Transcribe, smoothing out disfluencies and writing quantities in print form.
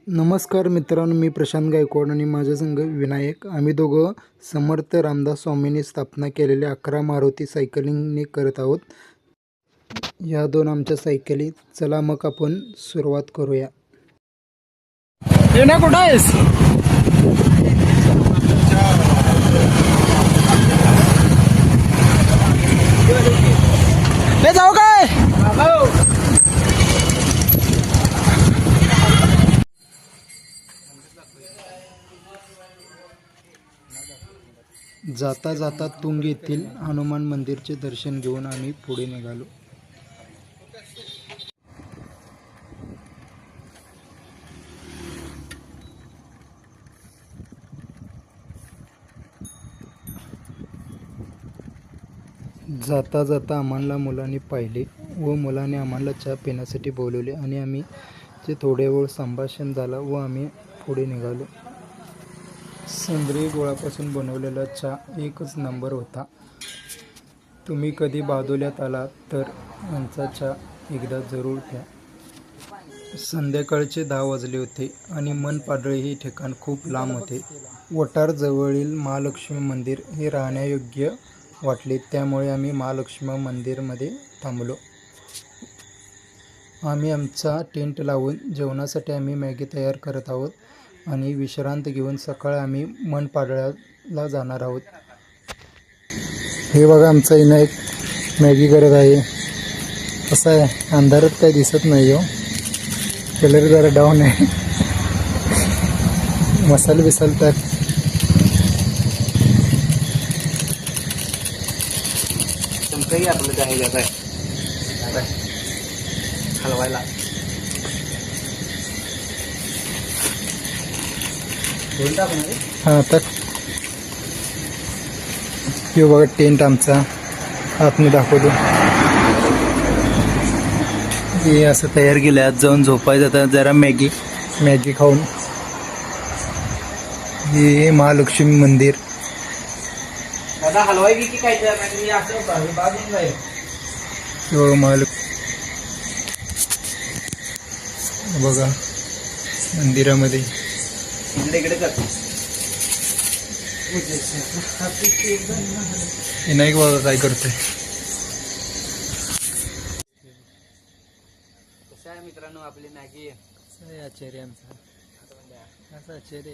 नमस्कार मित्रांनो, मी प्रशांत गायकवाड आणि माझ्या संघ विनायक. आम्ही दोघं समर्थ रामदास स्वामींनी स्थापना केलेल्या 11 मारुती सायकलिंगने करत आहोत. या दोन आमच्या सायकली. चला मग आपण सुरुवात करूया. येण्या कुठं आहेस? हे जाऊ काय? जाता जाता तुंग येथील हनुमान मंदिरचे दर्शन घेऊन आम्ही पुढे निघालो. जाता जाता आम्हाला मुलांनी पाहिले व मुलाने आम्हाला चहा पिण्यासाठी बोलवले आणि आम्ही ते थोडे वेळ संभाषण झाला व आम्ही पुढे निघालो. सेंद्रिय गुळापासून बनवलेला चहा एकच नंबर होता. तुम्ही कधी बादोल्यात आलात तर यांचा चहा एकदा जरूर प्या. संध्याकाळचे 10 वाजले होते आणि मनपाडळी हे ठिकाण खूप लांब होते. वटारजवळील महालक्ष्मी मंदिर हे राहण्यायोग्य वाटले, त्यामुळे आम्ही महालक्ष्मी मंदिरमध्ये थांबलो. आम्ही आमचा टेंट लावून जेवणासाठी आम्ही मॅगी तयार करत आहोत आणि विश्रांत घेऊन सकाळी आम्ही मनपाडळ्याला जाणार आहोत. हे बघा, आमचा विनायक मॅगी करत आहे. कसं आहे, अंधारात काही दिसत नाही हो, कलर जरा डाऊन आहे. मसाले बिसाले टाक. तुमचंही आपलं काही जात आहे हलवायला. दोन टाकून हां, तर हे बघा टेंट आमचा आतमध्ये दाखवतो. हे असं तयार केलं. आज जाऊन झोपायचं, आता जरा मॅगी खाऊन. हे महालक्ष्मी मंदिर. दादा हलवाय की काय असं बाजून जाईल. बघा मंदिरामध्ये इकडे इकडे कर. विनायक बघा काय करतोय. कसं आहे मित्रांनो आपली मॅगी? आश्चर्य आमचा, असं आश्चर्य.